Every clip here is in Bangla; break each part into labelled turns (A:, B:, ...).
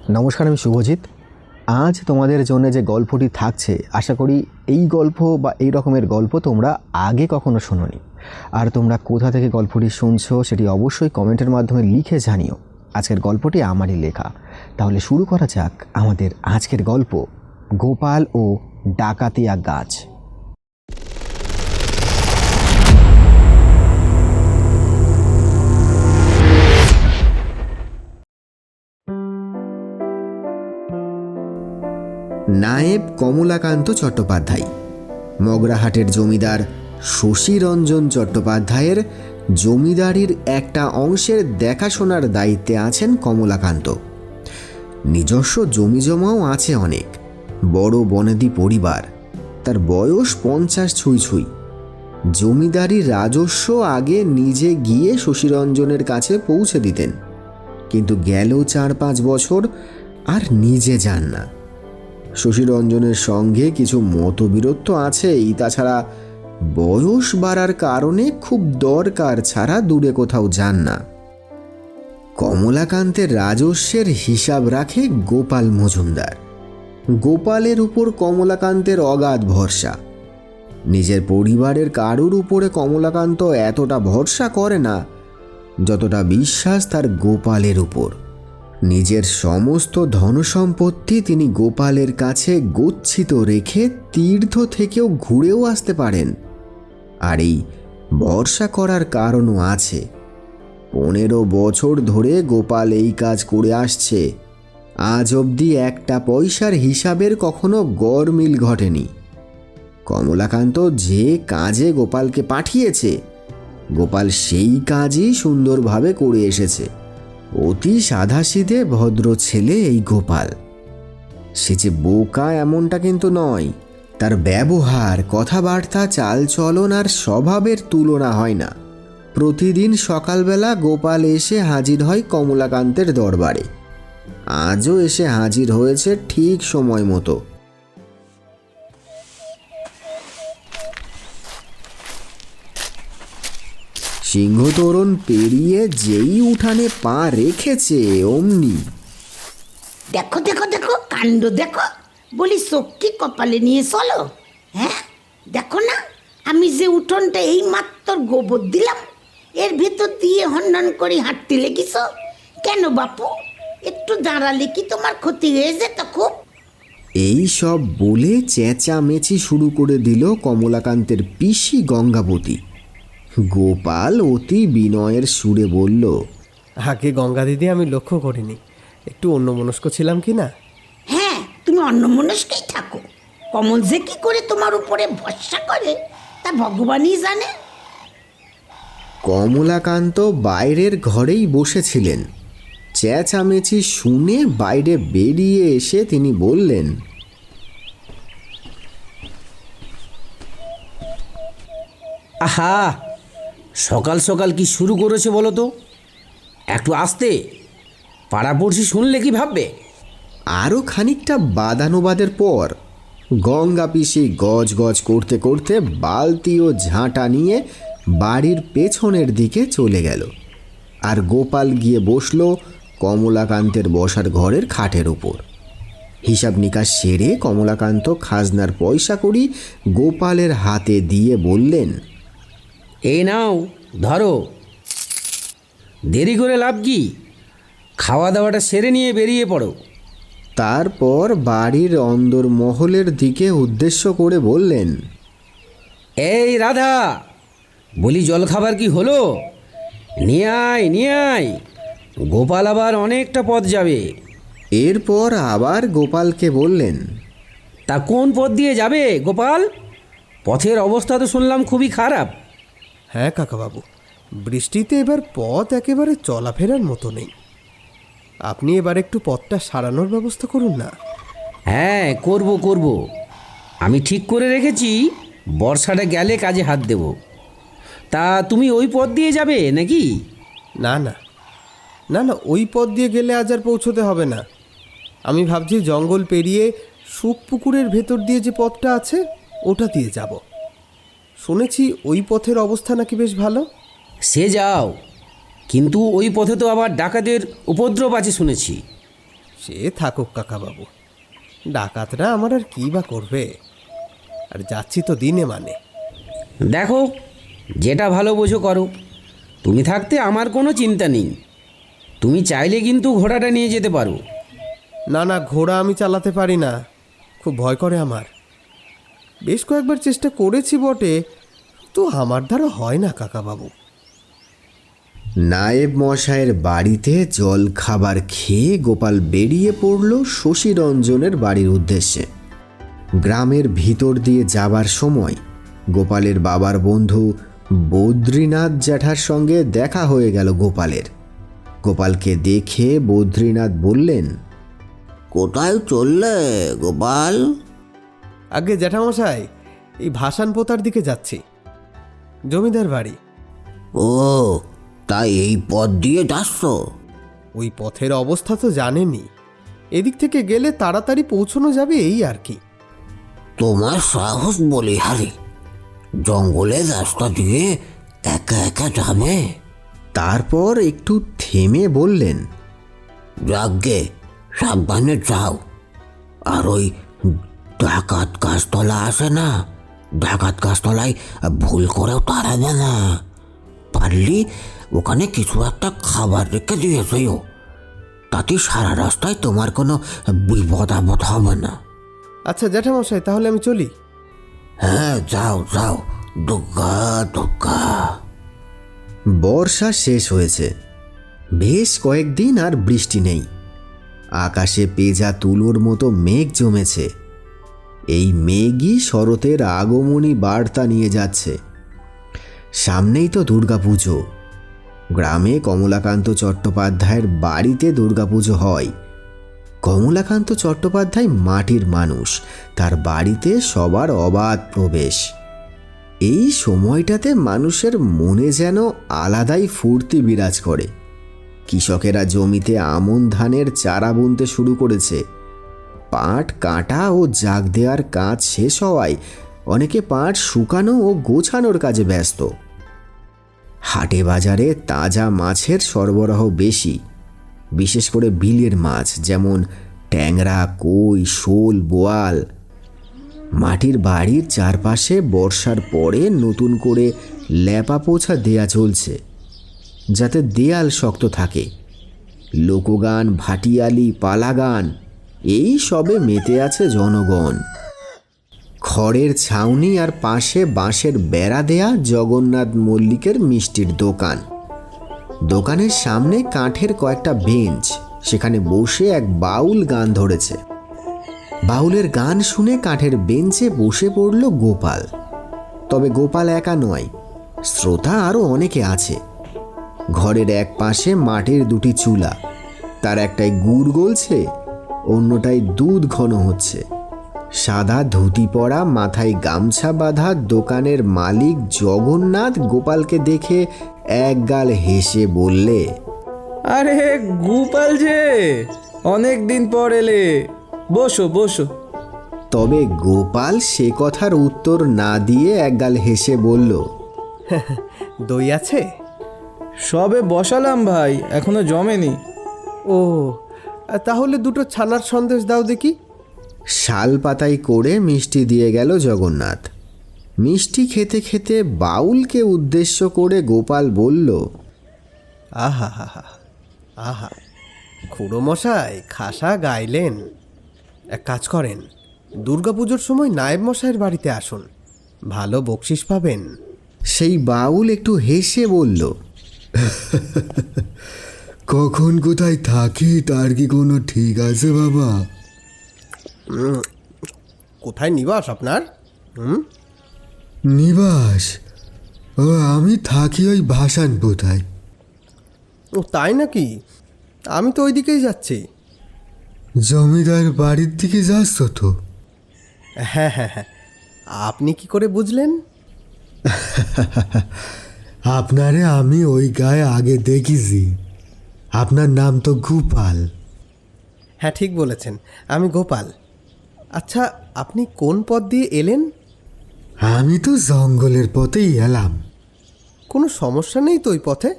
A: নমস্কার, আমি শুভজিৎ। আজ তোমাদের জন্য যে গল্পটি থাকছে, আশা করি এই গল্প বা এই রকমের গল্প তোমরা আগে কখনো শোনোনি। আর তোমরা কোথা থেকে গল্পটি শুনছো সেটি অবশ্যই কমেন্টের মাধ্যমে লিখে জানিও। আজকের গল্পটি আমারই লেখা। তাহলে শুরু করা যাক আমাদের আজকের গল্প, গোপাল ও ডাকাতিয়া গাছ। নায়েব কমলাকান্ত চট্টোপাধ্যায়, মগরাহাটের জমিদার শশীরঞ্জন চট্টোপাধ্যায়ের জমিদারির একটা অংশের দেখাশোনার দায়িত্বে আছেন কমলাকান্ত। নিজস্ব জমিজমাও আছে অনেক। বড় বনেদি পরিবার, তার বয়স 50 ছুঁই ছুঁই। জমিদারির রাজস্ব আগে নিজে গিয়ে শশীরঞ্জনের কাছে পৌঁছে দিতেন, কিন্তু গেল 4-5 বছর আর নিজে যান না। শশীরঞ্জনের সঙ্গে কিছু মতবিরোধ তো আছেই, তাছাড়া বয়স বাড়ার কারণে খুব দরকার ছাড়া দূরে কোথাও যান না। কমলাকান্তের রাজস্বের হিসাব রাখে গোপাল মজুমদার। গোপালের উপর কমলাকান্তের অগাধ ভরসা। নিজের পরিবারের কারুর উপরে কমলাকান্ত এতটা ভরসা করে না যতটা বিশ্বাস তার গোপালের উপর। নিজের সমস্ত ধনসম্পত্তি তিনি গোপালের কাছে গচ্ছিত রেখে তীর্থ থেকেও ঘুরেও আসতে পারেন। আর এই ভরসা করার কারণও আছে। 15 বছর ধরে গোপাল এই কাজ করে আসছে। আজ অবধি একটা পয়সার হিসাবের কখনো গড়মিল ঘটেনি। কমলাকান্ত যে কাজে গোপালকে পাঠিয়েছে, গোপাল সেই কাজই সুন্দরভাবে করে এসেছে। অতি সাধাসিধে ভদ্র ছেলে এই গোপাল। সে যে বোকা এমনটা কিন্তু নয়। তার ব্যবহার, কথাবার্তা, চালচলন আর স্বভাবের তুলনা হয় না। প্রতিদিন সকালবেলা গোপাল এসে হাজির হয় কমলাকান্তের দরবারে। আজও এসে হাজির হয়েছে ঠিক সময় মতো। সিংহতোরণ পেরিয়ে যেই উঠানে পা রেখেছে অমনি
B: দেখো দেখো দেখো, কাণ্ড দেখো। বলি শক্তি কপালে নিয়ে চলো। হ্যাঁ, দেখো না, আমি যে উঠোনটা এই মাত্র গোবর দিলাম, এর ভেতর দিয়ে হন্ডন করে হাঁটতে লেগেছ কেন বাপু? একটু দাঁড়ালে কি তোমার ক্ষতি হয়ে যেত খুব?
A: এই সব বলে চেঁচামেচি শুরু করে দিল কমলাকান্তের পিসি গঙ্গাবতী। গোপাল অতি বিনয়ের সুরে বলল,
C: আগে গঙ্গা দিদি আমি লক্ষ্য করিনি, একটু অন্যমনস্ক ছিলাম কি না?
B: হ্যাঁ, তুমি অন্যমনস্কই থাকো। কমল যে কি করে তোমার উপরে ভরসা করে তা ভগবানই জানে।
A: কমলাকান্ত বাইরের ঘরেই বসেছিলেন। চেঁচামেচি শুনে বাইরে বেরিয়ে এসে তিনি বললেন,
D: আহা, সকাল সকাল কি শুরু করেছে বলো তো? একটু আস্তে, পাড়াপড়শি শুনলে কি ভাববে?
A: আরও খানিকটা বাদানুবাদের পর গঙ্গা পিসি গজ গজ করতে করতে বালতি ও ঝাঁটা নিয়ে বাড়ির পেছনের দিকে চলে গেল। আর গোপাল গিয়ে বসল কমলাকান্তের বসার ঘরের খাটের উপর। হিসাব নিকাশ সেরে কমলাকান্ত খাজনার পয়সা করি গোপালের হাতে দিয়ে বললেন,
D: এই নাও, ধরো। দেরি করে লাভ কি? খাওয়া দাওয়াটা সেরে নিয়ে বেরিয়ে পড়ো।
A: তারপর বাড়ির অন্দর মহলের দিকে উদ্দেশ্য করে বললেন,
D: এই রাধা, বলি জলখাবার কি হলো? নিয়ে আয়, নিয়ে আয়। গোপাল আবার অনেকটা পথ যাবে।
A: এরপর আবার গোপালকে বললেন,
D: তা কোন পথ দিয়ে যাবে গোপাল? পথের অবস্থা তো শুনলাম খুবই খারাপ।
C: হ্যাঁ কাকাবাবু, বৃষ্টিতে এবার পথ একেবারে চলাফেরার মতো নেই। আপনি এবার একটু পথটা সারানোর ব্যবস্থা করুন না।
D: হ্যাঁ, করব করব। আমি ঠিক করে রেখেছি, বর্ষাটা গেলে কাজে হাত দেব। তা তুমি ওই পথ দিয়ে যাবে নাকি?
C: না না না না, ওই পথ দিয়ে গেলে আজ আর পৌঁছতে হবে না। আমি ভাবছি জঙ্গল পেরিয়ে শুকপুকুরের ভেতর দিয়ে যে পথটা আছে ওটা দিয়ে যাব। শুনেছি ওই পথের অবস্থা নাকি বেশ ভালো।
D: সে যাও, কিন্তু ওই পথে তো আবার ডাকাতের উপদ্রব আছে শুনেছি।
C: সে থাকুক কাকাবাবু, ডাকাতরা আমার আর কী বা করবে, আর যাচ্ছি তো দিনে মানে।
D: দেখো, যেটা ভালো বোঝো করো। তুমি থাকতে আমার কোনো চিন্তা নেই। তুমি চাইলে কিন্তু ঘোড়াটা নিয়ে যেতে পারো।
C: না না, ঘোড়া আমি চালাতে পারি না, খুব ভয় করে আমার। বেশ কয়েকবার চেষ্টা করেছি বটে, তো আমার দ্বারা হয় না কাকাবাবু।
A: নায়েব মশাইয়ের বাড়িতে জল খাবার খেয়ে গোপাল বেরিয়ে পড়ল শশীরঞ্জনের বাড়ির উদ্দেশ্যে। গ্রামের ভিতর দিয়ে যাবার সময় গোপালের বাবার বন্ধু বদ্রীনাথ জ্যাঠার সঙ্গে দেখা হয়ে গেল গোপালের। গোপালকে দেখে বদ্রীনাথ বললেন,
E: কোথায় চললে গোপাল?
C: আগে জ্যাঠামশাই, এই ভাসান পোতার দিকে যাচ্ছি, জমিদার বাড়ি।
E: ও, তাই এই পথ দিয়ে যাচ্ছ?
C: ওই পথের অবস্থা তো জানেনই, এদিক থেকে গেলে তাড়াতাড়ি পৌঁছানো যাবে এই আর কি।
E: তোমার সাহস বলি হারি, জঙ্গলের রাস্তা দিয়ে একা একা যাবে?
A: তারপর একটু থেমে বললেন,
E: যাগ্গে, সাবধানে যাও। আর ওই ডাকাত গাছতলা আছে না, ডাকাত গাছতলায় ভুল করেও তাড়াবে না। পারলি ওখানে কিছু একটা খাবার রেখে দিয়েছেও, তাতে সারা রাস্তায় তোমার কোনো বিপদ আপদ হবে না।
C: আচ্ছা জ্যাঠামশাই, তাহলে আমি চলি।
E: হ্যাঁ, যাও যাও, দুর্গা দুর্গা।
A: বর্ষা শেষ হয়েছে, বেশ কয়েকদিন আর বৃষ্টি নেই। আকাশে পেঁজা তুলোর মতো মেঘ জমেছে। এই মেঘই শরতের আগমনী বার্তা নিয়ে যাচ্ছে। সামনেই তো দুর্গাপুজো। গ্রামে কমলাকান্ত চট্টোপাধ্যায়ের বাড়িতে দুর্গাপুজো হয়। কমলাকান্ত চট্টোপাধ্যায় মাটির মানুষ, তার বাড়িতে সবার অবাধ প্রবেশ। এই সময়টাতে মানুষের মনে যেন আলাদাই ফুর্তি বিরাজ করে। কৃষকেরা জমিতে আমন ধানের চারা বুনতে শুরু করেছে। পাট কাটা ও জাগ দেওয়ার কাজ শেষ হওয়ায় অনেকে পাট শুকানো ও গোছানোর কাজে ব্যস্ত। হাটে বাজারে তাজা মাছের সরবরাহ বেশি, বিশেষ করে বিলের মাছ, যেমন ট্যাংরা, কই, শোল, বোয়াল। মাটির বাড়ির চারপাশে বর্ষার পরে নতুন করে ল্যাপা পোছা দেয়া চলছে, যাতে দেয়াল শক্ত থাকে। লোকগান, ভাটিয়ালি, পালাগান এই সবে মেতে আছে জনগণ। খড়ের ছাউনি আর পাশে বাঁশের বেড়া দেয়া জগন্নাথ মল্লিকের মিষ্টির দোকান। দোকানের সামনে কাঠের কয়েকটা বেঞ্চ, সেখানে বসে এক বাউল গান ধরেছে। বাউলের গান শুনে কাঠের বেঞ্চে বসে পড়ল গোপাল। তবে গোপাল একা নয়, শ্রোতা আরও অনেকে আছে। ঘরের এক পাশে মাটির দুটি চুলা, তার একটায় গুড় গলছে, অন্যটায় দুধ ঘন হচ্ছে। সাদা ধুতি পরা, মাথায় গামছা বাঁধা দোকানের মালিক জগন্নাথ গোপালকে দেখে একগাল হেসে বললে,
F: আরে গোপাল যে, অনেক দিন পর এলে, বসো বসো।
A: তবে গোপাল সে কথার উত্তর না দিয়ে একগাল হেসে বলল,
C: দই আছে?
F: সবে বসালাম ভাই, এখনো জমেনি।
C: ও, তাহলে দুটো ছানার সন্দেশ দাও দেখি।
A: শাল পাতায় করে মিষ্টি দিয়ে গেল জগন্নাথ। মিষ্টি খেতে খেতে বাউলকে উদ্দেশ্য করে গোপাল বলল,
C: আহা হা হা, আহা, খুড়ো মশাই খাসা গাইলেন। এক কাজ করেন, দুর্গাপুজোর সময় নায়েব মশাইয়ের বাড়িতে আসুন, ভালো বকশিস পাবেন।
A: সেই বাউল একটু হেসে বলল,
G: কখন কোথায় থাকি তার কি কোনো ঠিক আছে বাবা?
C: কোথায় নিবাস আপনার?
G: নিবাস? ও, আমি থাকি ওই ভাসান পোতায়।
C: ও তাই নাকি? আমি তো ওই দিকেই যাচ্ছি।
G: জমিদার বাড়ির দিকে যাচ্ছ তো?
C: হ্যাঁ হ্যাঁ হ্যাঁ, আপনি কি করে বুঝলেন?
G: আপনারে আমি ওই গায়ে আগে দেখেছি। আপনার নাম তো গোপাল।
C: হ্যাঁ ঠিক বলেছেন, আমি গোপাল। আচ্ছা, আপনি কোন পথ দিয়ে এলেন?
G: আমি তো জঙ্গলের পথেই এলাম।
C: কোনো সমস্যা নেই তো ওই পথে?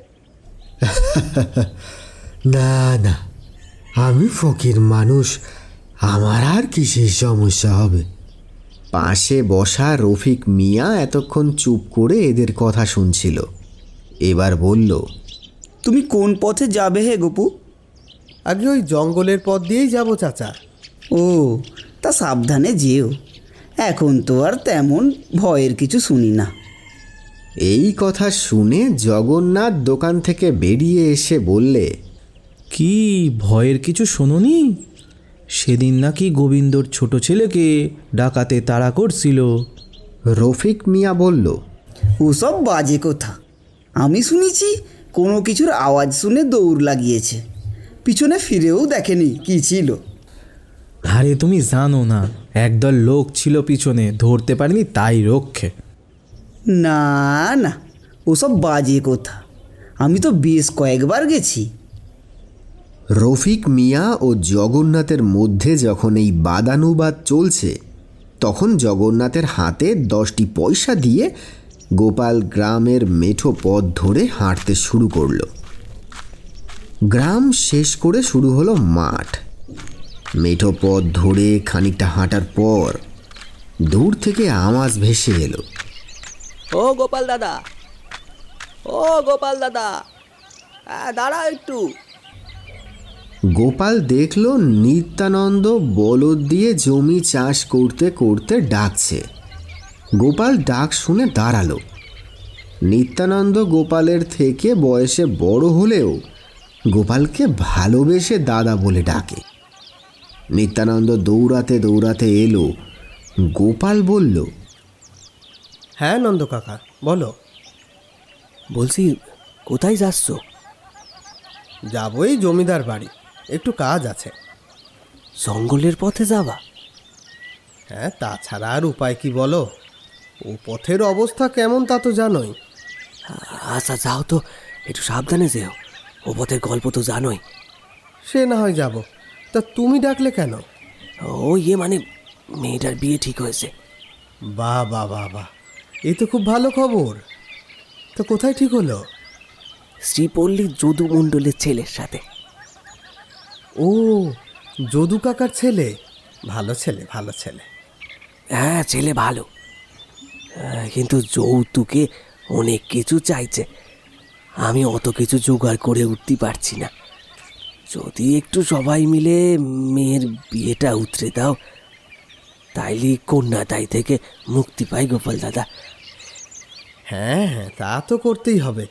G: না না, আমি ফকির মানুষ, আমার আর কিসের সমস্যা হবে?
A: পাশে বসা রফিক মিয়া এতক্ষণ চুপ করে এদের কথা শুনছিল। এবার বলল,
H: তুমি কোন পথে যাবে হে গপু?
C: আগে ওই জঙ্গলের পথ দিয়েই যাব চাচা।
H: ও, তা সাবধানে যেও। এখন তো আর তেমন ভয়ের কিছু শুনি না।
A: এই কথা শুনে জগন্নাথ দোকান থেকে বেরিয়ে এসে বললে,
F: কি ভয়ের কিছু শোনোনি? সেদিন নাকি গোবিন্দর ছোট ছেলেকে ডাকাতে তাড়া করছিল।
A: রফিক মিয়া বলল,
H: ওসব বাজে কথা। আমি শুনেছি কোনো কিছুর আওয়াজ শুনে দৌড় লাগিয়েছে, পিছনে ফিরেও দেখেনি কি ছিল।
F: আরে তুমি জানো না, একদল লোক ছিল পিছনে, ধরতে পারিনি তাই রক্ষে।
H: না না, ওসব বাজে কথা। আমি তো বেশ কয়েকবার গেছি।
A: রফিক মিয়া ও জগন্নাথের মধ্যে যখন এই বাদানুবাদ চলছে, তখন জগন্নাথের হাতে 10টি পয়সা দিয়ে গোপাল গ্রামের মেঠো পথ ধরে হাঁটতে শুরু করলো। গ্রাম শেষ করে শুরু হলো মাঠ। মেঠো পথ ধরে খানিকটা হাঁটার পর দূর থেকে আওয়াজ ভেসে এলো,
I: ও গোপাল দাদা, ও গোপাল দাদা, দাঁড়াও একটু।
A: গোপাল দেখল নিত্যানন্দ বলদ দিয়ে জমি চাষ করতে করতে ডাকছে। গোপাল ডাক শুনে দাঁড়ালো। নিত্যানন্দ গোপালের থেকে বয়সে বড় হলেও গোপালকে ভালোবেসে দাদা বলে ডাকে। নিত্যানন্দ দৌড়াতে দৌড়াতে এলো। গোপাল বলল,
C: হ্যাঁ নন্দ কাকা, বলো।
I: বলছি, কোথায় যাচ্ছ?
C: যাবো এই জমিদার বাড়ি, একটু কাজ আছে।
I: জঙ্গলের পথে যাবা?
C: হ্যাঁ, তাছাড়া আর উপায় কি বলো? ও পথের অবস্থা কেমন তা তো জানোই।
I: আচ্ছা যাও তো, একটু সাবধানে যেও। ও পথের গল্প তো জানোই।
C: সে না হয় যাব, তা তুমি ডাকলে কেন?
I: ও মানে মেয়েটার বিয়ে ঠিক হয়েছে।
C: বাহ বাহ বাহ বাহ, এই তো খুব ভালো খবর। তা কোথায় ঠিক হলো?
I: শ্রীপল্লী যদু মণ্ডলের ছেলের সাথে।
C: ও, যদু কাকার ছেলে? ভালো ছেলে, ভালো ছেলে।
I: হ্যাঁ, ছেলে ভালো, কিন্তু যৌতুকে অনেক কিছু চাইছে। আমি অত কিছু জোগাড় করে উঠতে পারছি না। যদি একটু সবাই মিলে মেয়ের বিয়েটা উতরে দাও, তাইলে কন্যাদায় থেকে মুক্তি পাই গোপাল দাদা।
C: হ্যাঁ হ্যাঁ, তা তো করতেই হবে।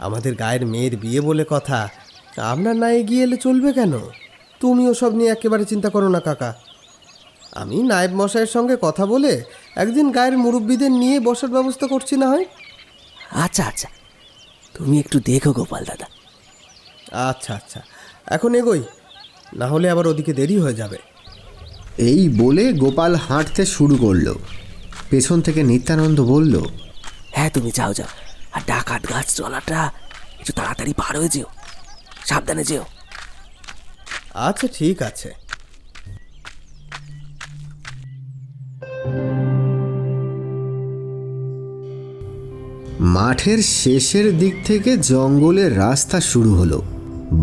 C: আমাদের গায়ের মেয়ের বিয়ে বলে কথা, আপনার না এগিয়ে এলে চলবে কেন? তুমিও সব নিয়ে একেবারে চিন্তা করো না কাকা। আমি নায়েব মশাইয়ের সঙ্গে কথা বলে একদিন গায়ের মুরব্বীদের নিয়ে বসার ব্যবস্থা করছি না হয়।
I: আচ্ছা আচ্ছা, তুমি একটু দেখো গোপাল দাদা।
C: আচ্ছা আচ্ছা, এখন এগোই, না হলে আবার ওদিকে দেরি হয়ে যাবে।
A: এই বলে গোপাল হাঁটতে শুরু করলো। পেছন থেকে নিত্যানন্দ বলল,
I: হ্যাঁ তুমি যাও যাও, আর ডাকাত গাছ চলাটা একটু তাড়াতাড়ি পার হয়ে যেও, সাবধানে যেও।
C: আচ্ছা ঠিক আছে।
A: মাঠের শেষের দিক থেকে জঙ্গলের রাস্তা শুরু হলো।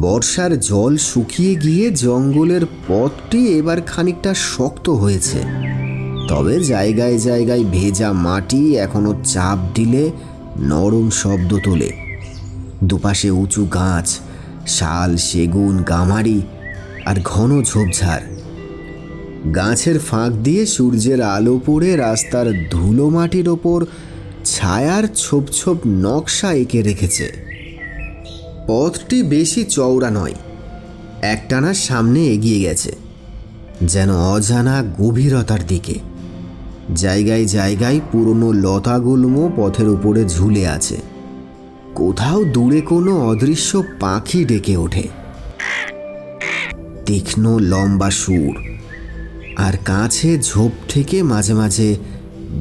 A: বর্ষার জল শুকিয়ে গিয়ে জঙ্গলের পথটি এবার খানিকটা শক্ত হয়েছে, তবে জায়গায় জায়গায় ভেজা মাটি এখনো চাপ দিলে নরম শব্দ তোলে। দুপাশে উঁচু গাছ, শাল, সেগুন, গামারি আর ঘন ঝোপঝাড়। গাছের ফাঁক দিয়ে সূর্যের আলো পড়ে রাস্তার ধুলো মাটির ওপর ছায়ার ছোপ ছোপ নকশা এঁকে রেখেছে। পথটি বেশি চওড়া নয়, একটানা সামনে এগিয়ে গেছে, যেন অজানা গভীরতার দিকে। জায়গায় জায়গায় পুরনো লতাগুল্ম পথের উপরে ঝুলে আছে। কোথাও দূরে কোনো অদৃশ্য পাখি ডেকে ওঠে, তীক্ষ্ণ লম্বা সুর। আর কাছে ঝোপ থেকে মাঝে মাঝে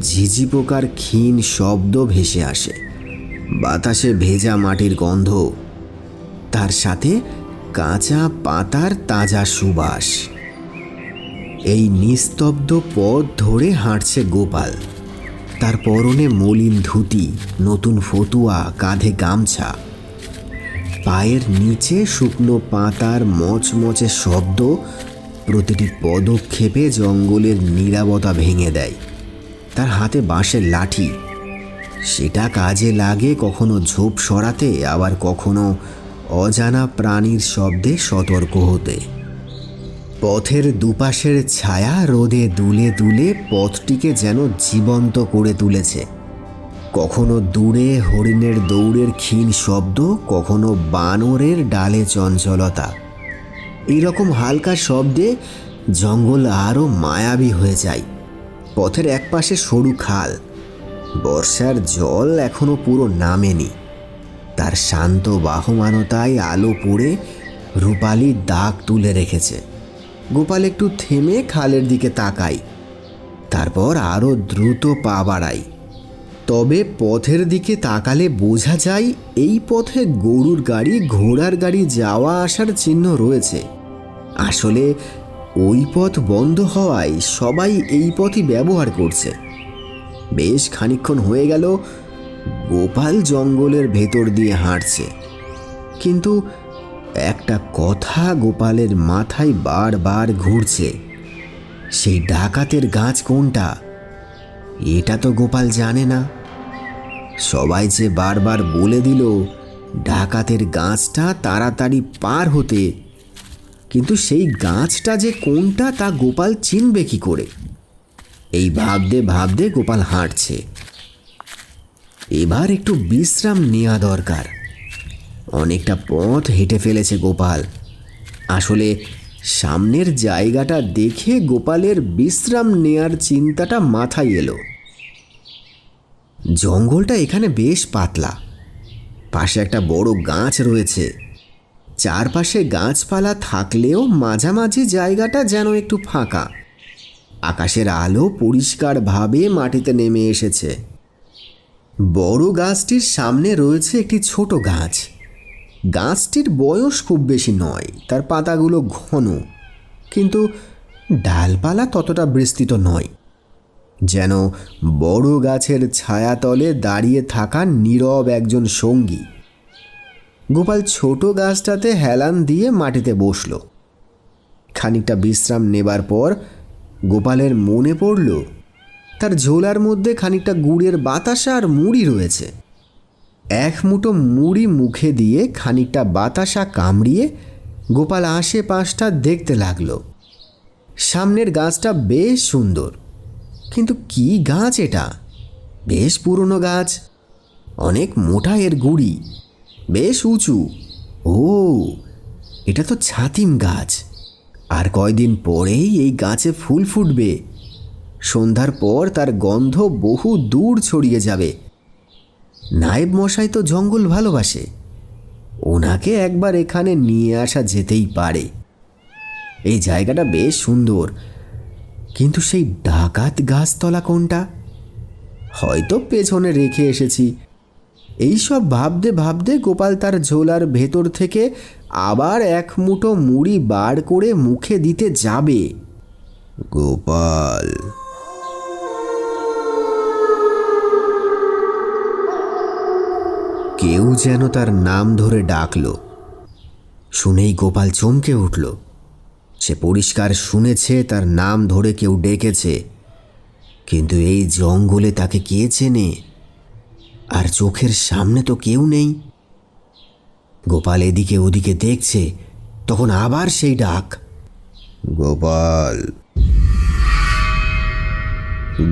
A: ঝিঝি পোকার ক্ষীণ শব্দ ভেসে আসে। বাতাসে ভেজা মাটির গন্ধ, তার সাথে কাঁচা পাতার তাজা সুবাস। এই নিস্তব্ধ পথ ধরে হাঁটছে গোপাল। তার পরনে মলিন ধুতি, নতুন ফতুয়া, কাঁধে গামছা। পায়ের নিচে শুকনো পাতার মচমচে শব্দ প্রতিটি পদক্ষেপে জঙ্গলের নীরবতা ভেঙে দেয়। তার হাতে বাঁশের লাঠি, সেটা কাজে লাগে কখনো ঝোপ সরাতে, আবার কখনো অজানা প্রাণীর শব্দে সতর্ক হতে। পথের দুপাশের ছায়া রোদে দুলে দুলে পথটিকে যেন জীবন্ত করে তুলেছে। কখনো দূরে হরিণের দৌড়ের ক্ষীণ শব্দ, কখনো বানরের ডালে চঞ্চলতা। এইরকম হালকা শব্দে জঙ্গল আরও মায়াবী হয়ে যায়। পথের একপাশে সরু খাল, বর্ষার জল এখনো পুরো নামেনি। তার শান্ত বাহমানতায় আলো পড়ে রূপালি দাগ তুলে রেখেছে। গোপাল একটু থেমে খালের দিকে তাকায়, তারপর আরও দ্রুত পা বাড়ায়। তবে পথের দিকে তাকালে বোঝা যায় এই পথে গরুর গাড়ি, ঘোড়ার গাড়ি যাওয়া আসার চিহ্ন রয়েছে। আসলে ওই পথ বন্ধ হওয়ায় সবাই এই পথই ব্যবহার করছে। বেশ খানিকক্ষণ হয়ে গেল গোপাল জঙ্গলের ভেতর দিয়ে হাঁটছে, কিন্তু একটা কথা গোপালের মাথায় বারবার ঘুরছে। সেই ডাকাতের গাছ কোনটা, এটা তো গোপাল জানে না। সবাই যে বারবার বলে দিল ডাকাতের গাছটা তাড়াতাড়ি পার হতে, কিন্তু সেই গাছটা যে কোনটা তা গোপাল চিনবে কি করে? এই ভাবতে ভাবতে গোপাল হাঁটছে। এবার একটু বিশ্রাম নেওয়া দরকার। অনেকটা পথ হেঁটে ফেলেছে গোপাল। আসলে সামনের জায়গাটা দেখে গোপালের বিশ্রাম নেয়ার চিন্তাটা মাথায় এলো। জঙ্গলটা এখানে বেশ পাতলা, পাশে একটা বড় গাছ রয়েছে। চারপাশে গাছপালা থাকলেও মাঝামাঝি জায়গাটা যেন একটু ফাঁকা। আকাশের আলো পরিষ্কারভাবে মাটিতে নেমে এসেছে। বড় গাছটির সামনে রয়েছে একটি ছোট গাছ। গাছটির বয়স খুব বেশি নয়, তার পাতাগুলো ঘন, কিন্তু ডালপালা ততটা বিস্তৃত নয়। যেন বড় গাছের ছায়াতলে দাঁড়িয়ে থাকা নীরব একজন সঙ্গী। গোপাল ছোট গাছটাতে হেলান দিয়ে মাটিতে বসল। খানিকটা বিশ্রাম নেবার পর গোপালের মনে পড়ল তার ঝোলার মধ্যে খানিকটা গুড়ের বাতাসা আর মুড়ি রয়েছে। এক মুঠো মুড়ি মুখে দিয়ে খানিকটা বাতাসা কামড়িয়ে গোপাল আশেপাশটা দেখতে লাগলো। সামনের গাছটা বেশ সুন্দর, কিন্তু কি গাছ এটা? বেশ পুরনো গাছ, অনেক মোটা এর গুড়ি, বেশ উঁচু। ও, এটা তো ছাতিম গাছ। আর কয়দিন পরেই এই গাছে ফুল ফুটবে। সন্ধ্যার পর তার গন্ধ বহু দূর ছড়িয়ে যাবে। নায়েব মশাই তো জঙ্গল ভালোবাসে, ওনাকে একবার এখানে নিয়ে আসা যেতেই পারে। এই জায়গাটা বেশ সুন্দর, কিন্তু সেই ডাকাত গাছতলা কোনটা? হয়তো পেছনে রেখে এসেছি। এইসব ভাবতে ভাবতে গোপাল তার ঝোলার ভেতর থেকে আবার এক মুঠো মুড়ি বার করে মুখে দিতে যাবে। গোপাল, কেউ যেন তার নাম ধরে ডাকল। শুনেই গোপাল চমকে উঠল। সে পরিষ্কার শুনেছে তার নাম ধরে কেউ ডেকেছে, কিন্তু এই জঙ্গলে তাকে কে চেনে? আর চোখের সামনে তো কেউ নেই। গোপাল এদিকে ওদিকে দেখছে, তখন আবার সেই ডাক, গোপাল।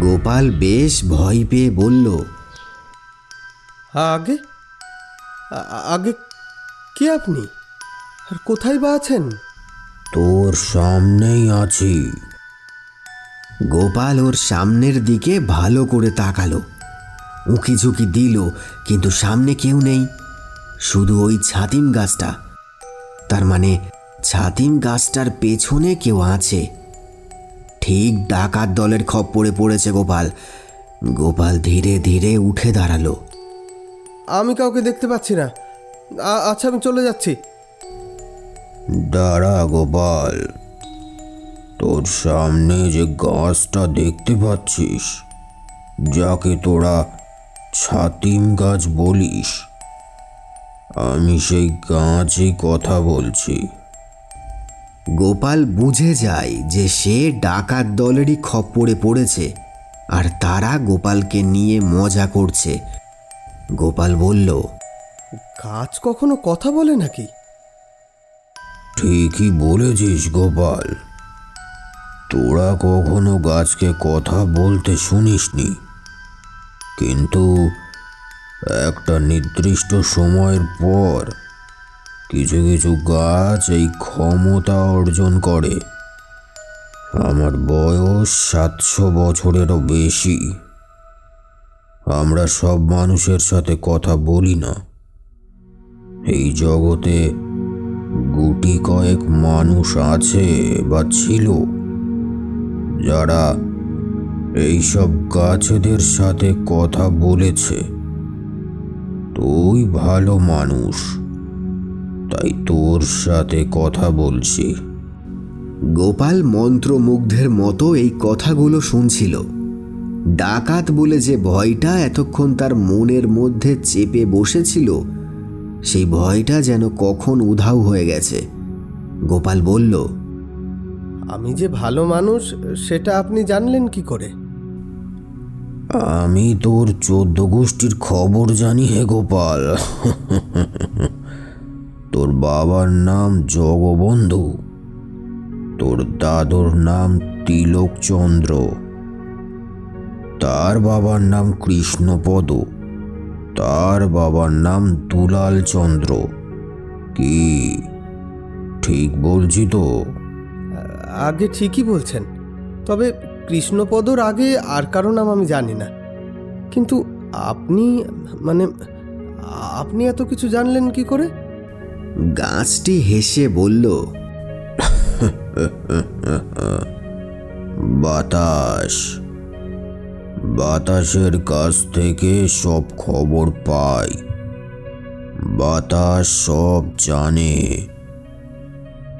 A: গোপাল বেশ ভয় পেয়ে বলল,
C: আগে আগে কে আপনি, আর কোথায় বা আছেন?
E: তোর সামনেই আছি।
A: গোপাল ওর সামনের দিকে ভালো করে তাকালো, উঁকি ঝুঁকি দিল, কিন্তু সামনে কেউ নেই, শুধু ওই ছাতিম গাছটা। তার মানে ছাতিম গাছটার পেছনে কেউ আছে। ঠিক ডাকাত দলের খপ্পরে পড়েছে গোপাল। গোপাল ধীরে ধীরে উঠে দাঁড়ালো।
C: আমি কাউকে দেখতে পাচ্ছি না। আচ্ছা, আমি চলে যাচ্ছি।
E: দাঁড়া গোপাল, তোর সামনে যে গাছটা দেখতে পাচ্ছিস, যাকে তোরা ছাতিম গাছ বলিস,
A: আমি সেই গাছই কথা বলছি। গোপাল বুঝে যায় যে সে ডাকাত দলেরই খপ্পরে পড়েছে আর তারা গোপালকে নিয়ে মজা করছে। গোপাল বলল,
C: গাছ কখনো কথা বলে নাকি?
A: ঠিকই বলেছিস গোপাল, তোরা কখনো গাছকে কথা বলতে শুনিসনি, কিন্তু একটা নির্দিষ্ট সময়ের পর কিছু কিছু গাছ এই ক্ষমতা অর্জন করে। আমার বয়স 700 বছরেরও বেশি। আমরা সব মানুষের সাথে কথা বলি না। এই জগতে গুটি কয়েক মানুষ আছে বা ছিল যারা এইসব গাছেদের সাথে কথা বলেছে। তুই ভালো মানুষ, তাই তোর সাথে কথা বলছি। গোপাল মন্ত্রমুগ্ধের মতো এই কথাগুলো শুনছিল। ডাকাত বলে যে ভয়টা এতক্ষণ তার মনের মধ্যে চেপে বসেছিল, সেই ভয়টা যেন কখন উধাও হয়ে গেছে। গোপাল বলল,
C: আমি যে ভালো মানুষ সেটা আপনি জানলেন কি করে?
A: আমি তোর 14 গোষ্ঠীর খবর জানি হে গোপাল। তোর বাবার নাম জগবন্ধু, তোর দাদুর নাম তিলকচন্দ্র, তার বাবার নাম কৃষ্ণপদ, তার বাবার নাম দুলাল চন্দ্র। কি ঠিক বলছি তো?
C: আগে ঠিকই বলছেন, তবে কৃষ্ণপদর আগে আর কারো নাম আমি জানি না। কিন্তু আপনি এত কিছু জানলেন কি করে?
A: গাছটি হেসে বলল, বাতাসের কাছ থেকে সব খবর পাই। বাতাস সব জানে।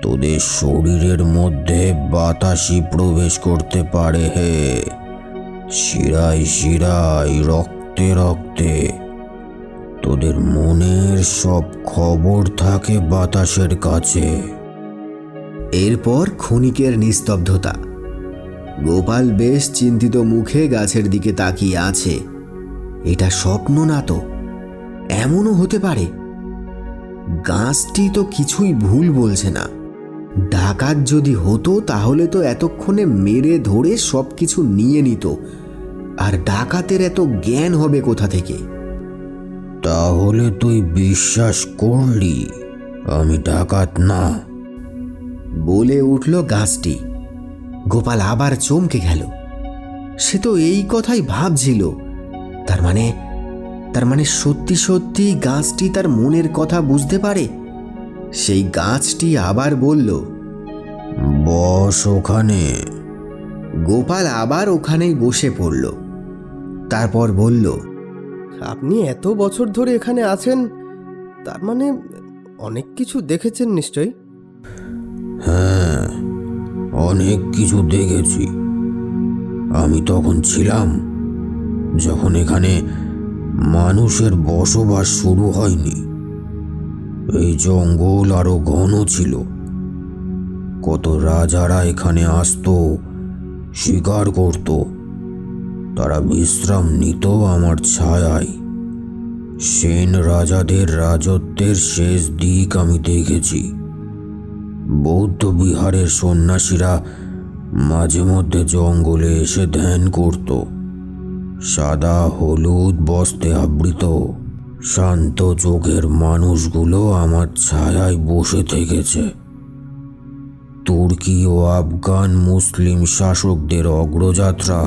A: তোদের শরীরের মধ্যে বাতাসই প্রবেশ করতে পারে হে, শিরায় শিরায়, রক্তে রক্তে। তোদের মনের সব খবর থাকে বাতাসের কাছে। এরপর ক্ষণিকের নিস্তব্ধতা। গোপাল বেশ চিন্তিত মুখে গাছের দিকে তাকিয়ে আছে। এটা স্বপ্ন না তো? এমনও হতে পারে। গাছটি তো কিছুই ভুল বলছে না। ডাকাত যদি হতো তাহলে তো এতক্ষণে মেরে ধরে সব কিছু নিয়ে নিত, আর ডাকাতের এত জ্ঞান হবে কোথা থেকে? তাহলে তুই বিশ্বাস করলি আমি ডাকাত না? বলে উঠল গাছটি। গোপাল আবার চমকে গেল। সে তো এই কথাই ভাবছিল। তার মানে সত্যি সত্যি গাছটি তার মনের কথা বুঝতে পারে। সেই গাছটি আবার বলল, বস ওখানে। গোপাল আবার ওখানেই বসে পড়ল। তারপর বলল,
C: আপনি এত বছর ধরে এখানে আছেন, তার মানে অনেক কিছু দেখেছেন নিশ্চয়ই?
A: হ্যাঁ, অনেক কিছু দেখেছি। আমি তখন ছিলাম যখন এখানে মানুষের বসবাস শুরু হয়নি। এই জঙ্গল আরো ঘন ছিল। কত রাজারা এখানে আসতো, শিকার করত। তারা বিশ্রাম নিত আমার ছায়ায়। সেন রাজাদের রাজত্বের শেষ দিক আমি দেখেছি। বৌদ্ধ বিহারের সন্ন্যাসীরা মাঝে মধ্যে জঙ্গলে এসে ধ্যান করত। সাদা হলুদ বস্ত্রে আবৃত শান্ত চোখের মানুষগুলো আমার ছায়ায় বসে থেকেছে। তুর্কি ও আফগান মুসলিম শাসকদের অগ্রযাত্রা,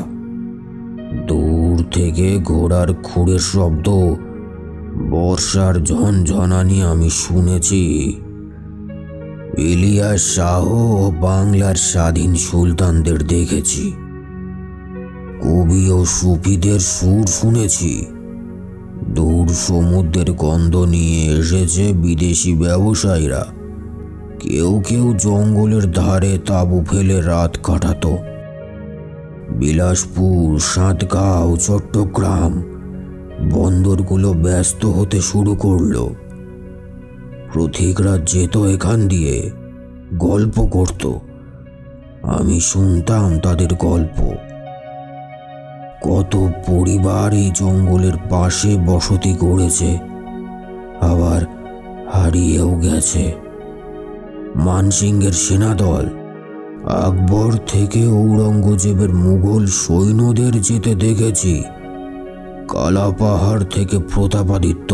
A: দূর থেকে ঘোড়ার খুঁড়ের শব্দ, বর্ষার ঝনঝনানি আমি শুনেছি। ইলিয়াস শাহ ও বাংলার স্বাধীন সুলতানদের দেখেছি। কবি ও সুফিদের সুর শুনেছি। দূর সমুদ্রের গন্ধ নিয়ে এসেছে বিদেশি ব্যবসায়ীরা। কেউ কেউ জঙ্গলের ধারে তাঁবু ফেলে রাত কাটাতো। বিলাসপুর, সাতগাঁও, চট্টগ্রাম বন্দরগুলো ব্যস্ত হতে শুরু করলো।
E: প্রতীকরাজ যেত এখান দিয়ে, গল্প করত, আমি শুনতাম তাদের গল্প। কত পরিবার এই জঙ্গলের পাশে বসতি গড়েছে, আবার হারিয়েও গেছে। মানসিংহের সেনাদল আকবর থেকে ঔরঙ্গজেবের মুঘল সৈন্যদের যেতে দেখেছি। কালাপাহাড় থেকে প্রতাপাদিত্য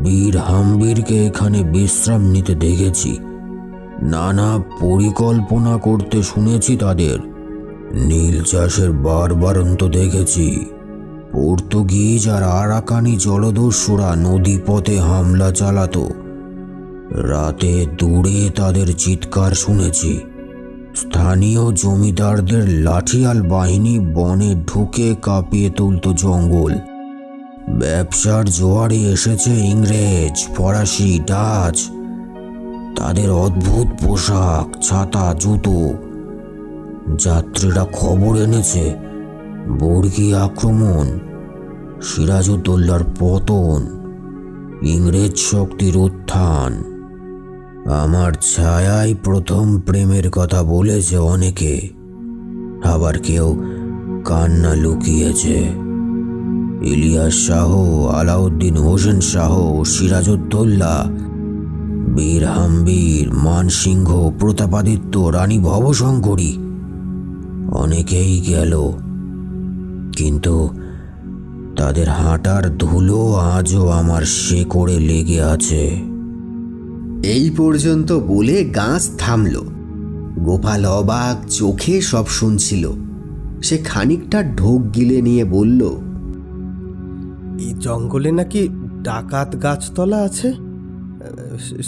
E: বীর হাম্বিরকে এখানে বিশ্রাম নিতে দেখেছি। নানা পরিকল্পনা করতে শুনেছি তাদের। নীল চাষের বারবারন্ত দেখেছি। পর্তুগিজ আর আরাকানি জলদস্যুরা নদীপথে হামলা চালাতো। রাতে দূরে তাদের চিৎকার শুনেছি। স্থানীয় জমিদারদের লাঠিয়াল বাহিনী বনে ঢুকে কাঁপিয়ে তুলত জঙ্গল। ব্যবসার জোয়ারে এসেছে ইংরেজ, ফরাসি, ডাচ। তাদের অদ্ভুত পোশাক, ছাতা, জুতো। যাত্রীরা খবর এনেছে বর্গী আক্রমণ, সিরাজউদ্দৌলার পতন, ইংরেজ শক্তির উত্থান। আমার ছায়াই প্রথম প্রেমের কথা বলেছে অনেকে, আবার কেউ কান্না লুকিয়েছে। ইলিয়াস শাহ, আলাউদ্দিন হোসেন শাহ, সিরাজউদ্দৌলা, বীর হাম্বির, মানসিংহ, প্রতাপাদিত্য, রানী ভবশঙ্করী, অনেকেই গেল, কিন্তু তাদের হাঁটার ধুলো আজও আমার শেকড়ে লেগে আছে।
A: এই পর্যন্ত বলে গাছ থামল। গোপাল অবাক চোখে সব শুনছিল। সে খানিকটা ঢোক গিলে নিয়ে বলল,
C: এই জঙ্গলে নাকি ডাকাত গাছতলা আছে,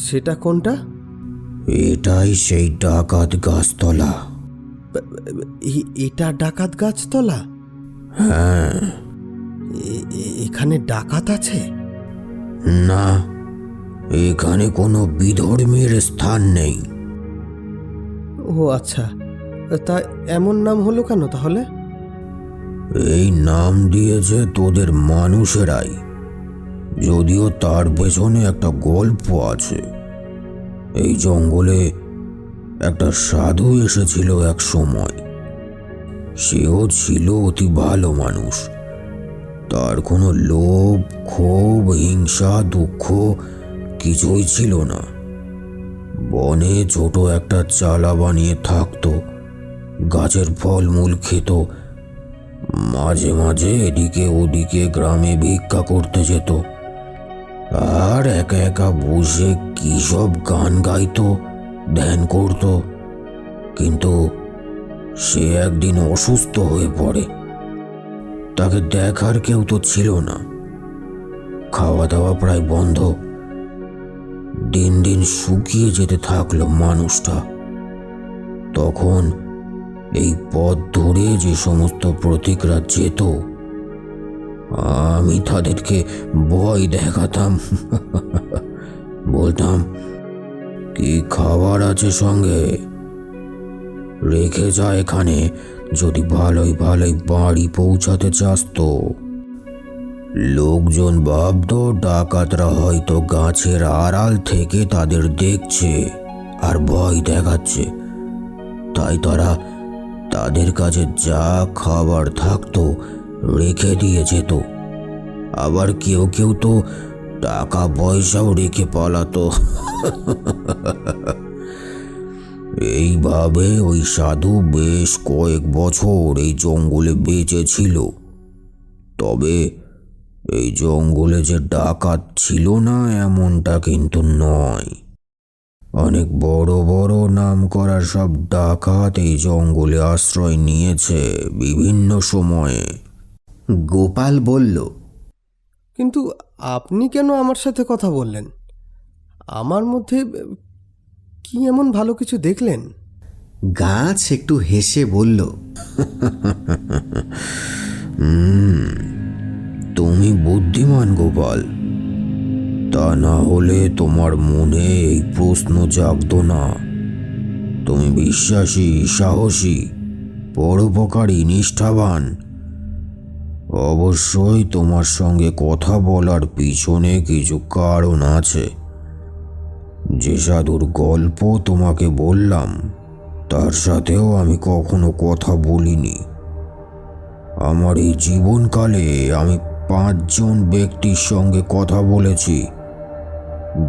C: সেটা কোনটা?
E: এটাই সেই ডাকাত গাছতলা।
C: এটা ডাকাত গাছতলা?
E: হ্যাঁ।
C: এখানে ডাকাত আছে?
E: না, এখানে কোনো বিধর্মীর স্থান নেই।
C: ও আচ্ছা, তা এমন নাম হলো কেন তাহলে?
E: এই নাম দিয়েছে তোদের মানুষেরাই, যদিও তার পেছনে একটা গল্প আছে। এই জঙ্গলে একটা সাধু এসেছিল এক সময়। সেও ছিল অতি ভালো মানুষ। তার কোনো লোভ, ক্ষোভ, হিংসা, দুঃখ কিছুই ছিল না। বনে ছোট একটা চালা বানিয়ে থাকতো, গাছের ফলমূল খেত, মাঝে মাঝে এদিকে ওদিকে গ্রামে ভিক্ষা করতে যেত, আর একা একা বসে কি সব গান গাইতো, ধ্যান করত। কিন্তু সে একদিন অসুস্থ হয়ে পড়ে। তাকে দেখার কেউ তো ছিল না। খাওয়া দাওয়া প্রায় বন্ধ। দিন দিন শুকিয়ে যেতে থাকলো মানুষটা। তখন এই পথ ধরে যে সমস্ত প্রতীকরা যেত, আমি তাদেরকে ভয় দেখাতাম। বলতাম, কি খাবার আছে সঙ্গে, রেখে যা এখানে, যদি ভালোই ভালোই বাড়ি পৌঁছাতে চাস তো। লোকজন ভাবতো ডাকাতরা হয়তো গাছের আড়াল থেকে তাদের দেখছে আর ভয় দেখাচ্ছে, তাই তারা তাদের কাছে যা খাবার থাকতো রেখে দিয়ে যেত। আবার কেউ কেউ তো টাকা পয়সাও রেখে পালাতো। এইভাবে ওই সাধু বেশ কয়েক বছর এই জঙ্গলে বেঁচে ছিল। তবে এই জঙ্গলে যে ডাকাত ছিল না এমনটা কিন্তু নয়। অনেক বড় বড় নাম করা সব ডাকাত এই জঙ্গলে আশ্রয় নিয়েছে বিভিন্ন সময়ে।
A: গোপাল বলল,
C: কিন্তু আপনি কেন আমার সাথে কথা বললেন? আমার মধ্যে কি এমন ভালো কিছু দেখলেন?
A: গাছ একটু হেসে বলল,
E: তুমি বুদ্ধিমান গোপাল, তা না হলে তোমার মনে এই প্রশ্ন জাগতো না। তুমি বিশ্বাসী, সাহসী, পরোপকারী, নিষ্ঠাবান। অবশ্যই তোমার সঙ্গে কথা বলার পিছনে কিছু কারণ আছে।
A: যে সাধুর গল্প তোমাকে বললাম তার সাথেও আমি কখনো কথা বলিনি। আমার এই জীবনকালে আমি 5 জন ব্যক্তির সঙ্গে কথা বলেছি,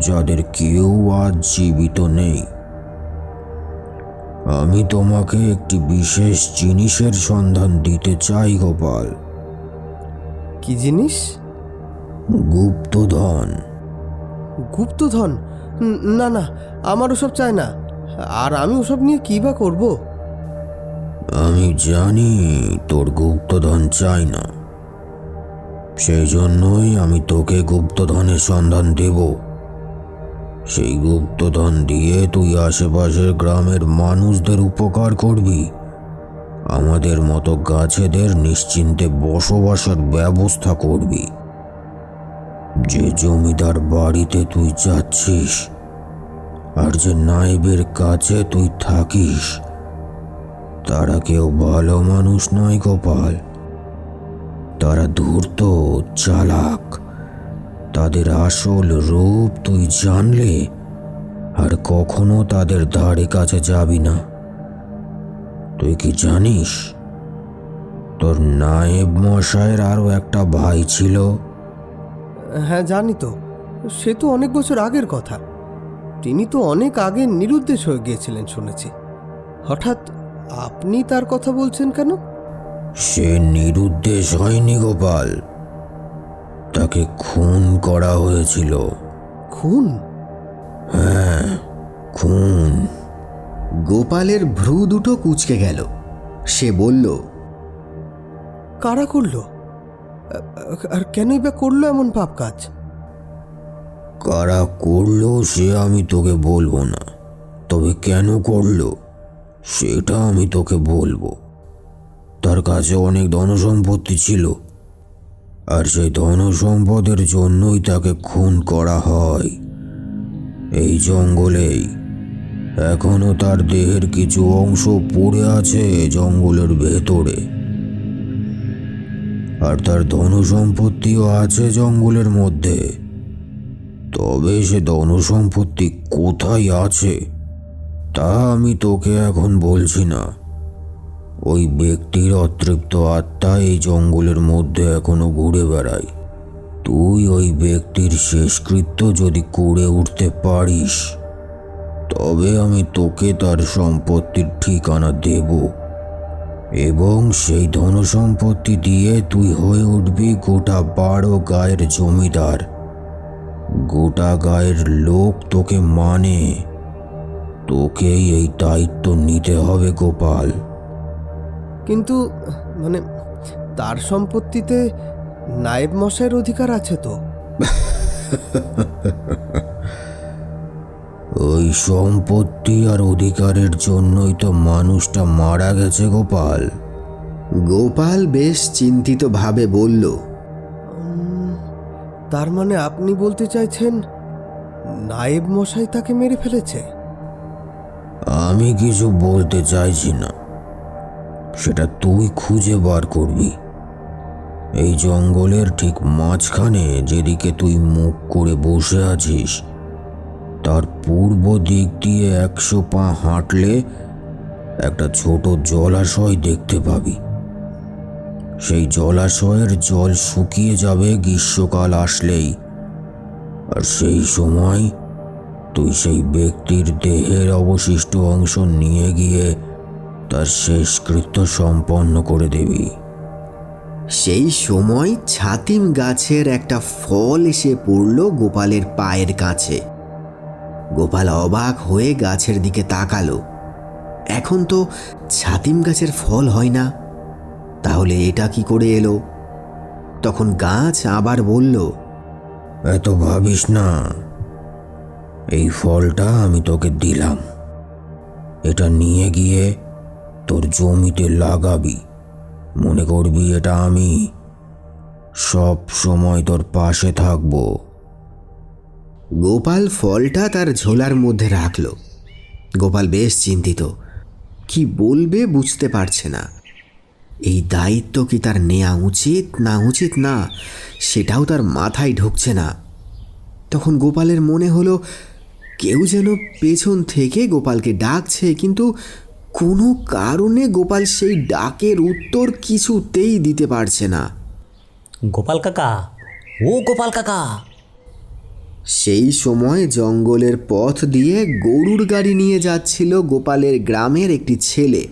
A: যাদের কেউ আজ জীবিত নেই। আমি তোমাকে একটি বিশেষ জিনিসের সন্ধান দিতে চাই গোপাল।
C: কি জিনিস?
A: গুপ্তধন।
C: গুপ্তধন? না না, আমার ওসব চাই না। আর আমি ওসব নিয়ে কী বা করবো?
A: আমি জানি তোর গুপ্তধন চাই না, সেই জন্যই আমি তোকে গুপ্তধনের সন্ধান দেব। সেই গুপ্তধন দিয়ে তুই আশেপাশের গ্রামের মানুষদের উপকার করবি, আমাদের মতো গাছেদের নিশ্চিন্তে বসবাসের ব্যবস্থা করবি। যে জমিদার বাড়িতে তুই যাচ্ছিস আর যে নায়েবের কাছে তুই থাকিস, তারা কেউ ভালো মানুষ নয় গোপাল। তারা ধূর্ত, চালাক। তাদের আসল রূপ তুই জানলে আর কখনো তাদের ধারে কাছে যাবি না। তুই কি জানিস তোর নায়েব মশাইয়ের আরও একটা ভাই ছিল?
C: হ্যাঁ জানি তো, সে তো অনেক বছর আগের কথা। তিনি তো অনেক আগে নিরুদ্দেশ হয়ে গিয়েছিলেন শুনেছি। হঠাৎ আপনি তার কথা বলছেন কেন?
A: সে নিরুদ্দেশ হয়নি গোপাল, তাকে খুন করা হয়েছিল।
C: খুন?
A: হ্যাঁ, খুন।
G: গোপালের ভ্রু দুটো কুঁচকে গেল। সে বলল,
C: কারা করলো? আর কেনই বা করলো এমন পাপ কাজ?
A: কারা করলো সে আমি তোকে বলবো না, তবে কেন করলো সেটা আমি তোকে বলবো। তার কাছে অনেক ধনসম্পত্তি ছিল, আর সেই ধনসম্পদের জন্যই তাকে খুন করা হয়। এই জঙ্গলেই এখনো তার দেহের কিছু অংশ পড়ে আছে জঙ্গলের ভেতরে, আর তার ধনসম্পত্তিও আছে জঙ্গলের মধ্যে। তবে সে ধনসম্পত্তি কোথায় আছে তা আমি তোকে এখন বলছি না। ওই ব্যক্তির অতৃপ্ত আত্মা এই জঙ্গলের মধ্যে এখনো ঘুরে বেড়ায়। তুই ওই ব্যক্তির শেষকৃত্য যদি করে উঠতে পারিস, তবে আমি তোকে তার সম্পত্তির ঠিকানা দেব, এবং সেই ধনসম্পত্তি দিয়ে তুই হয়ে উঠবি গোটা 12 গায়ের জমিদার। গোটা গায়ের লোক তোকে মানে। তোকেই এই দায়িত্ব নিতে হবে গোপাল।
C: কিন্তু মানে তার সম্পত্তিতে নায়েব মশাইয়ের অধিকার আছে তো?
A: ওই সম্পত্তি আর অধিকারের জন্যই তো মানুষটা মারা গেছে গোপাল।
G: গোপাল বেশ চিন্তিতভাবে বলল,
C: তার মানে আপনি বলতে চাইছেন নায়েব মশাই তাকে মেরে ফেলেছে?
A: আমি কিছু বলতে চাইছি না, সেটা তুই খুঁজে বার করবি। এই জঙ্গলের ঠিক মাঝখানে যেদিকে তুই মুখ করে বসে আছিস, তার পূর্ব দিক দিয়ে 100 পা হাঁটলে একটা ছোট জলাশয় দেখতে পাবি। সেই জলাশয়ের জল শুকিয়ে যাবে গ্রীষ্মকাল আসলেই, আর সেই সময় তুই সেই ব্যক্তির দেহের অবশিষ্ট অংশ নিয়ে গিয়ে তার শেষকৃত্য সম্পন্ন করে দিবি।
G: সেই সময় ছাতিম গাছের একটা ফল এসে পড়ল গোপালের পায়ের কাছে। গোপাল অবাক হয়ে গাছের দিকে তাকালো। এখন তো ছাতিম গাছের ফল হয় না, তাহলে এটা কি করে এলো? তখন গাছ আবার বলল,
A: এত ভাবিস না, এই ফলটা আমি তোকে দিলাম। এটা নিয়ে গিয়ে তোর জমিতে লাগাবি। মনে করবি এটা আমি সব সময় তোর পাশে থাকব।
G: গোপাল ফলটা তার ঝোলার মধ্যে রাখল। গোপাল বেশ চিন্তিত, কি বলবে বুঝতে পারছে না। এই দায়িত্ব কি তার নেওয়া উচিত না সেটাও তার মাথায় ঢুকছে না। তখন গোপালের মনে হলো কেউ যেন পেছন থেকে গোপালকে ডাকছে, কিন্তু কোনো কারণে গোপাল সেই ডাকের উত্তর কিছুতেই দিতে পারছে না।
J: গোপাল কাকা, ও গোপাল কাকা!
G: সেই সময় জঙ্গলের পথ দিয়ে গরুর গাড়ি নিয়ে যাচ্ছিল গোপালের গ্রামের একটি ছেলে।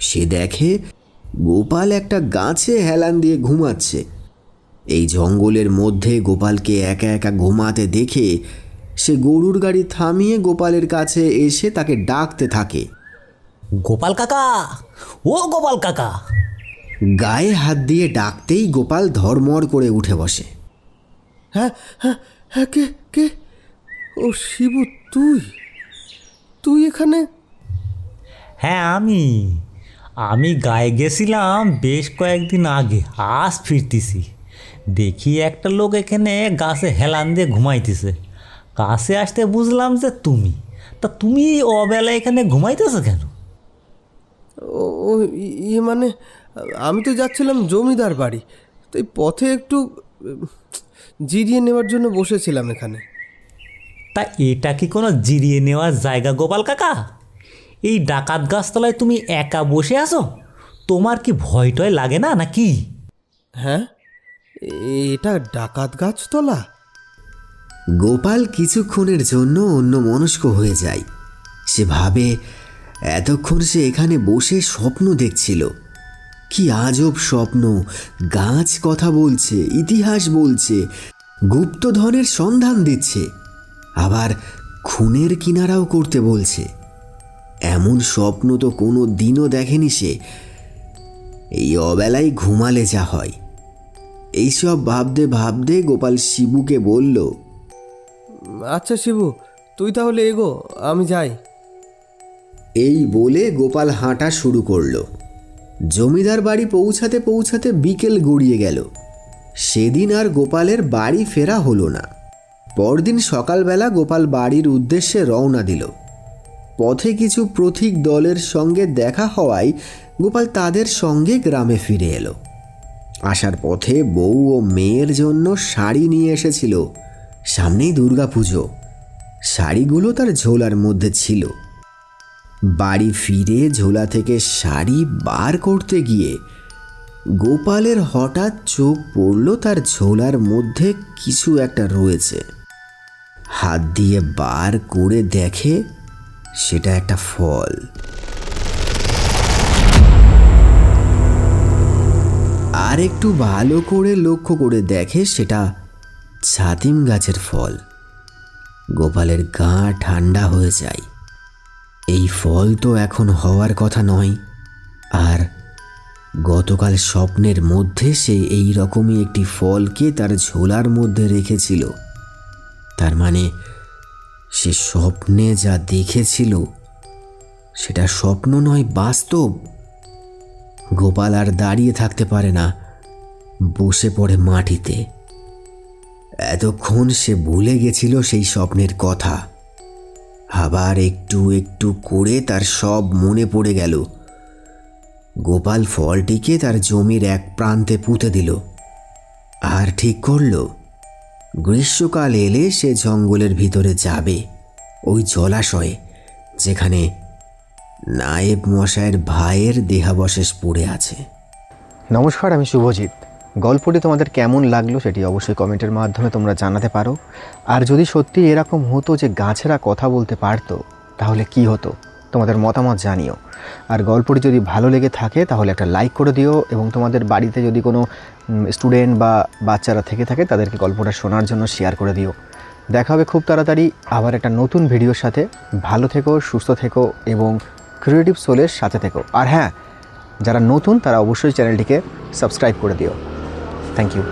G: সে দেখে গোপাল একটা গাছে হেলান দিয়ে ঘুমাচ্ছে। এই জঙ্গলের মধ্যে গোপালকে একা একা ঘুমাতে দেখে সে গরুর গাড়ি থামিয়ে গোপালের কাছে এসে তাকে ডাকতে থাকে।
J: গোপাল কাকা, ও গোপাল কাকা!
G: গায়ে হাত দিয়ে ডাকতেই গোপাল ধর্মর করে উঠে বসে।
C: হ্যাঁ হ্যাঁ হ্যাঁ, কে কে? ও শিবু, তুই এখানে?
J: হ্যাঁ, আমি গায়ে গেছিলাম বেশ কয়েকদিন আগে, আজ ফিরতেছি। দেখি একটা লোক এখানে গাছে হেলান দিয়ে ঘুমাইতেছে। কাছে আসতে বুঝলাম যে তুমি। তা তুমি এই অবেলায় এখানে ঘুমাইতেছো কেন?
C: ও ইয়ে মানে, আমি তো যাচ্ছিলাম জমিদার বাড়ি, তাই পথে একটু জিরিয়ে নেওয়ার জন্য বসেছিলাম এখানে।
J: তা এটা কি কোনো জিরিয়ে নেওয়ার জায়গা গোপাল কাকা? এই ডাকাত গাছতলায় তুমি একা বসে আছো? তোমার কি ভয় টয় লাগে না নাকি?
C: হ্যাঁ, এটা ডাকাত গাছতলা?
G: গোপাল কিছুক্ষণের জন্য অন্যমনস্ক হয়ে যায়। সে ভাবে এতক্ষণ সে এখানে বসে স্বপ্ন দেখছিল। কি আজব স্বপ্ন! গাছ কথা বলছে, ইতিহাস বলছে, গুপ্তধনের সন্ধান দিচ্ছে, আবার খুনের কিনারাও করতে বলছে। এমন স্বপ্ন তো কোনো দিনও দেখেনি সে। এই অবেলায় ঘুমালে যা হয়। এইসব ভাবতে ভাবতে গোপাল শিবুকে বলল,
C: আচ্ছা শিবু, তুই তাহলে এগো, আমি যাই।
G: এই বলে গোপাল হাঁটা শুরু করলো। জমিদার বাড়ি পৌঁছাতে পৌঁছাতে বিকেল গড়িয়ে গেল। সেদিন আর গোপালের বাড়ি ফেরা হলো না। পরদিন সকালবেলা গোপাল বাড়ির উদ্দেশ্যে রওনা দিল। পথে কিছু পথিক দলের সঙ্গে দেখা হওয়ায় গোপাল তাদের সঙ্গে গ্রামে ফিরে এলো। আসার পথে বউ ও মেয়ের জন্য শাড়ি নিয়ে এসেছিল। সামনেই দুর্গাপুজো। শাড়িগুলো তার ঝোলার মধ্যে ছিল। বাড়ি ফিরে ঝোলা থেকে শাড়ি বার করতে গিয়ে গোপালের হঠাৎ চোখ পড়ল তার ঝোলার মধ্যে কিছু একটা রয়েছে। হাত দিয়ে বার করে দেখে সেটা একটা ফল। আর একটু ভালো করে লক্ষ্য করে দেখে সেটা ছাতিম গাছের ফল। গোপালের গা ঠান্ডা হয়ে যায়। এই ফল তো এখন হওয়ার কথা নয়। আর গতকাল স্বপ্নের মধ্যে সে এই রকমই একটি ফলকে তার ঝোলার মধ্যে রেখেছিল। তার মানে সে স্বপ্নে যা দেখেছিল সেটা স্বপ্ন নয়, বাস্তব। গোপাল আর দাঁড়িয়ে থাকতে পারে না, বসে পড়ে মাটিতে। এতক্ষণ সে ভুলে গেছিল সেই স্বপ্নের কথা। আবার একটু একটু করে তার সব মনে পড়ে গেল। গোপাল ফলটিকে তার জমির এক প্রান্তে পুঁতে দিল আর ঠিক করল গ্রীষ্মকাল এলে সে জঙ্গলের ভিতরে যাবে, ওই জলাশয়ে যেখানে নায়েব মশাইয়ের ভাইয়ের দেহাবশেষ পড়ে আছে।
A: নমস্কার, আমি শুভজিৎ। গল্পটি তোমাদের কেমন লাগলো সেটি অবশ্যই কমেন্টের মাধ্যমে তোমরা জানাতে পারো। আর যদি সত্যি এরকম হতো যে গাছেরা কথা বলতে পারতো, তাহলে কি হতো তোমাদের মতামত জানিও। আর গল্পটি যদি ভালো লেগে থাকে তাহলে একটা লাইক করে দিও, এবং তোমাদের বাড়িতে যদি কোনো স্টুডেন্ট বা বাচ্চারা থেকে থাকে তাদেরকে গল্পটা শোনার জন্য শেয়ার করে দিও। দেখা হবে খুব তাড়াতাড়ি আবার একটা নতুন ভিডিওর সাথে। ভালো থেকো, সুস্থ থেকো এবং ক্রিয়েটিভ সোলের সাথে থেকো। আর হ্যাঁ, যারা নতুন তারা অবশ্যই চ্যানেলটিকে সাবস্ক্রাইব করে দিও। Thank you.